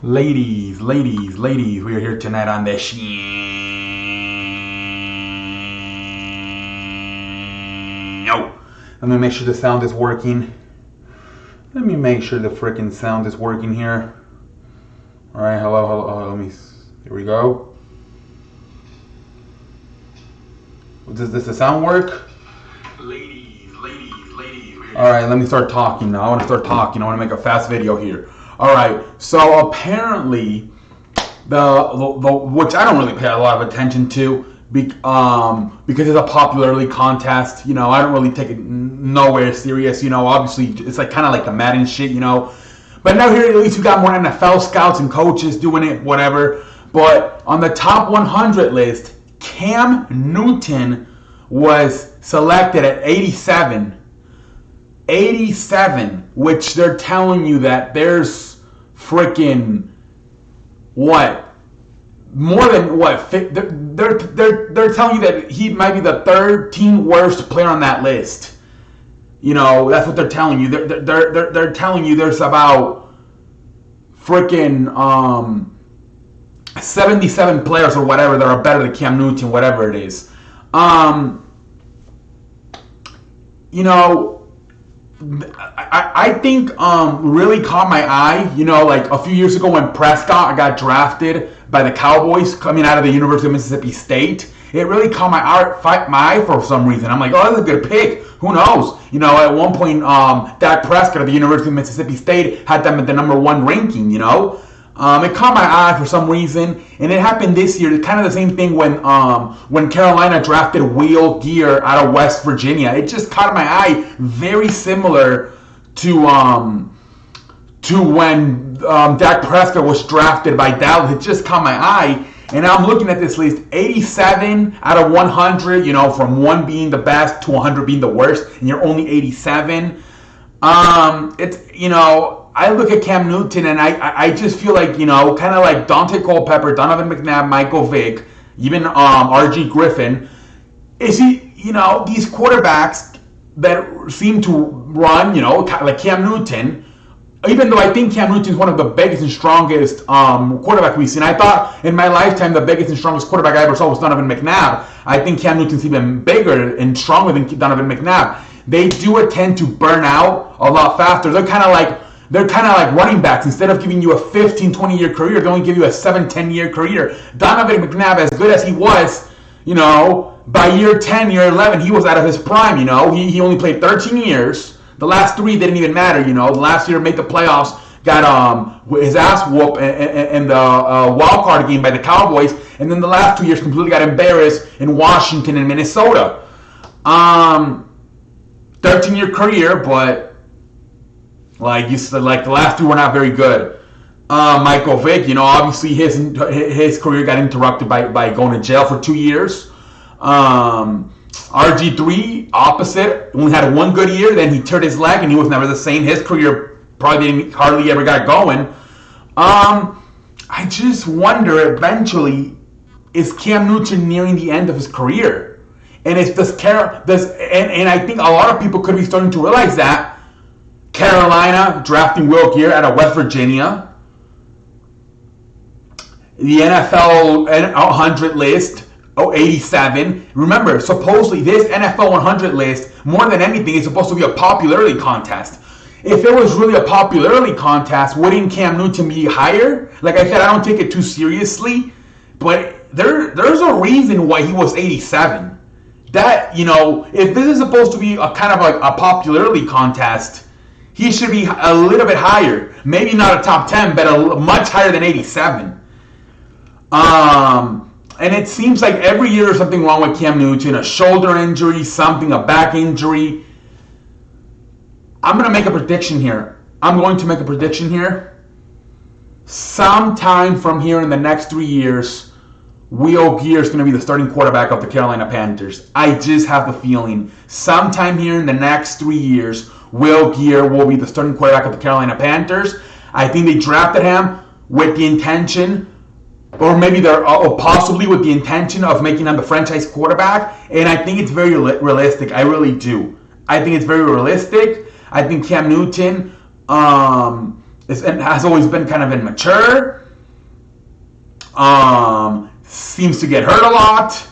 Ladies, we are here tonight on the show. Let me make sure the sound is working. Let me make sure the freaking sound is working here. Alright, hello, here we go. Does the sound work? Ladies. Alright, let me start talking now. I want to start talking. I want to make a fast video here. Alright, so apparently, the which I don't really pay a lot of attention to, because it's a popularity contest. You know, I don't really take it nowhere serious. You know, obviously it's like kind of like the Madden shit. You know, but now here at least we got more NFL scouts and coaches doing it, whatever. But on the top 100 list, Cam Newton was selected at 87. 87, which they're telling you that there's freaking what? More than what? They're telling you that he might be the 13th worst player on that list. You know, that's what they're telling you. They're telling you there's about freaking 77 players or whatever that are better than Cam Newton, whatever it is. You know, I think really caught my eye, you know, like a few years ago when Prescott got drafted by the Cowboys coming out of the University of Mississippi State. It really caught my eye for some reason. I'm like, oh, that's a good pick. Who knows? You know, at one point, Dak Prescott of the University of Mississippi State had them at the number 1 ranking, you know. It caught my eye for some reason, and it happened this year. It's kind of the same thing when Carolina drafted Will Geer out of West Virginia. It just caught my eye, very similar to when Dak Prescott was drafted by Dallas. It just caught my eye, and now I'm looking at this list: 87 out of 100. You know, from 1 being the best to 100 being the worst, and you're only 87. It's, you know, I look at Cam Newton and I just feel like, you know, kind of like Dante Culpepper, Donovan McNabb, Michael Vick, even R.G. Griffin. Is he, you know, these quarterbacks that seem to run, you know, like Cam Newton, even though I think Cam Newton is one of the biggest and strongest quarterback we've seen. I thought in my lifetime the biggest and strongest quarterback I ever saw was Donovan McNabb. I think Cam Newton's even bigger and stronger than Donovan McNabb. They do tend to burn out a lot faster. They're kind of like running backs. Instead of giving you a 15, 20-year career, they only give you a 7, 10-year career. Donovan McNabb, as good as he was, you know, by year 10, year 11, he was out of his prime, you know. He only played 13 years. The last 3 didn't even matter, you know. The last year made the playoffs, got his ass whooped in the wild card game by the Cowboys, and then the last 2 years completely got embarrassed in Washington and Minnesota. 13-year career, but like you said, like the last 2 were not very good. Michael Vick, you know, obviously his career got interrupted by going to jail for 2 years. RG3, opposite, only had 1 good year, then he turned his leg and he was never the same. His career probably hardly ever got going. I just wonder, eventually, is Cam Newton nearing the end of his career? And it's and I think a lot of people could be starting to realize that. Carolina drafting Will Geer out of West Virginia. The NFL 100 list, 87. Remember, supposedly this NFL 100 list, more than anything, is supposed to be a popularity contest. If it was really a popularity contest, wouldn't Cam Newton be higher? Like I said, I don't take it too seriously, but there's a reason why he was 87. That, you know, if this is supposed to be a kind of a popularity contest, he should be a little bit higher. Maybe not a top 10, but much higher than 87. And it seems like every year there's something wrong with Cam Newton. A shoulder injury, something, a back injury. I'm going to make a prediction here. Sometime from here in the next 3 years, Will Geer is going to be the starting quarterback of the Carolina Panthers. I just have the feeling. Sometime here in the next 3 years, Will Geer will be the starting quarterback of the Carolina Panthers. I think they drafted him with the intention, or maybe they're possibly with the intention of making him the franchise quarterback. And I think it's very realistic. I really do. I think it's very realistic. I think Cam Newton has always been kind of immature. Seems to get hurt a lot.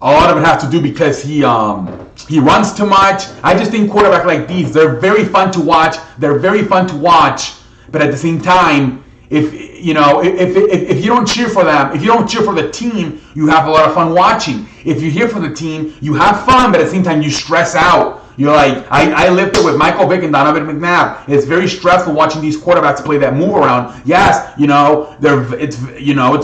A lot of it has to do because he runs too much. I just think quarterbacks like these, they're very fun to watch. They're very fun to watch, but at the same time, if you don't cheer for them, if you don't cheer for the team, you have a lot of fun watching. If you're here for the team, you have fun, but at the same time, you stress out. You're like, I lived it with Michael Vick and Donovan McNabb. It's very stressful watching these quarterbacks play that move around. Yes, it's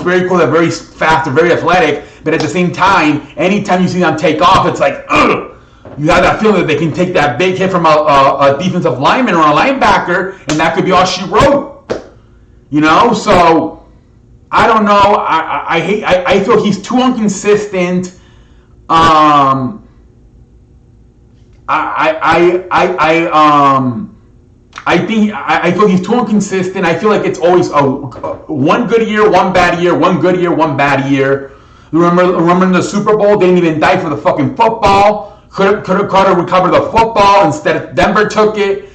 very cool. They're very fast. They're very athletic. But at the same time, anytime you see them take off, it's like, ugh. You have that feeling that they can take that big hit from a defensive lineman or a linebacker, and that could be all she wrote. So I don't know. I feel he's too inconsistent. I feel he's too inconsistent. I feel like it's always one good year, one bad year, one good year, one bad year. Remember in the Super Bowl, they didn't even die for the fucking football. Could have recovered the football. Instead, Denver took it.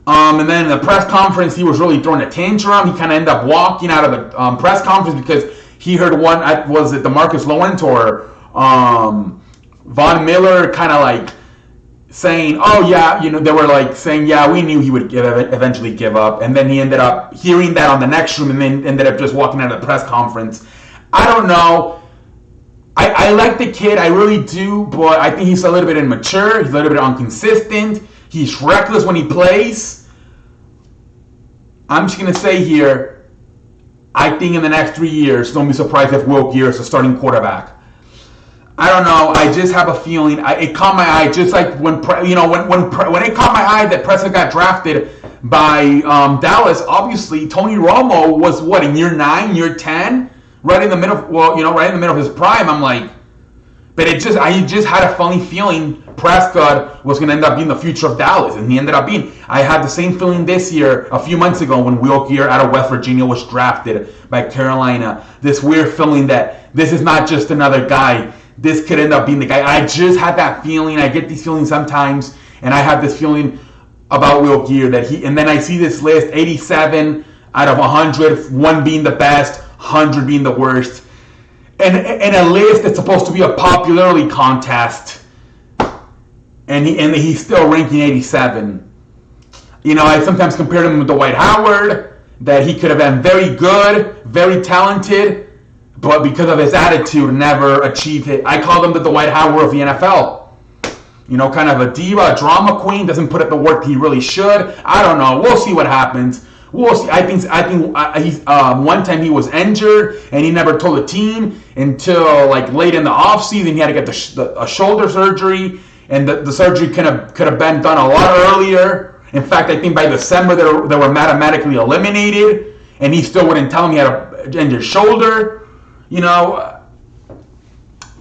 And then in the press conference, he was really throwing a tantrum. He kind of ended up walking out of the press conference because he heard was it DeMarcus Lawrence or Von Miller kind of like saying, oh yeah, they were like saying, yeah, we knew he would eventually give up. And then he ended up hearing that on the next room and then ended up just walking out of the press conference. I don't know. I like the kid, I really do, but I think he's a little bit immature. He's a little bit inconsistent. He's reckless when he plays. I'm just going to say here, I think in the next 3 years, don't be surprised if Will Grier is a starting quarterback. I don't know. I just have a feeling. It caught my eye, just like when it caught my eye that Prescott got drafted by Dallas. Obviously, Tony Romo was in year 9, year 10, right in the middle. Right in the middle of his prime. I'm like, but I just had a funny feeling Prescott was going to end up being the future of Dallas, and he ended up being. I had the same feeling this year, a few months ago, when Will Grier out of West Virginia was drafted by Carolina. This weird feeling that this is not just another guy. This could end up being the guy. I just had that feeling. I get these feelings sometimes, and I have this feeling about Will Grier and then I see this list, 87 out of 100, 1 being the best, 100 being the worst, and a list that's supposed to be a popularity contest, and he's still ranking 87. I sometimes compared him with Dwight Howard, that he could have been very good, very talented, but because of his attitude, never achieved it. I call him the Dwight Howard of the NFL. Kind of a diva, a drama queen, doesn't put up the work he really should. I don't know. We'll see what happens. We'll see. I think he's one time he was injured and he never told the team until like late in the offseason. He had to get a shoulder surgery, and the surgery could have been done a lot earlier. In fact, I think by December they were mathematically eliminated, and he still wouldn't tell him he had an injured shoulder.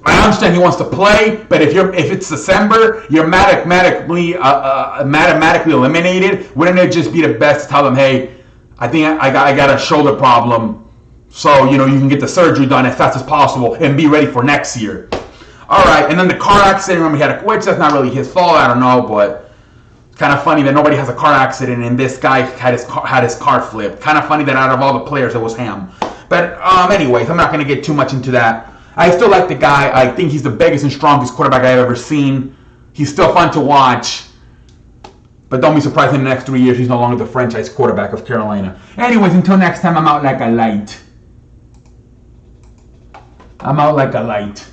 I understand he wants to play, but if it's December, you're mathematically eliminated. Wouldn't it just be the best to tell them, hey, I think I got a shoulder problem, so you can get the surgery done as fast as possible and be ready for next year. All right, and then the car accident. Remember, he had which that's not really his fault. I don't know, but it's kind of funny that nobody has a car accident and this guy had his car flipped. Kind of funny that out of all the players, it was him. But anyways, I'm not going to get too much into that. I still like the guy. I think he's the biggest and strongest quarterback I've ever seen. He's still fun to watch. But don't be surprised in the next 3 years he's no longer the franchise quarterback of Carolina. Anyways, until next time, I'm out like a light.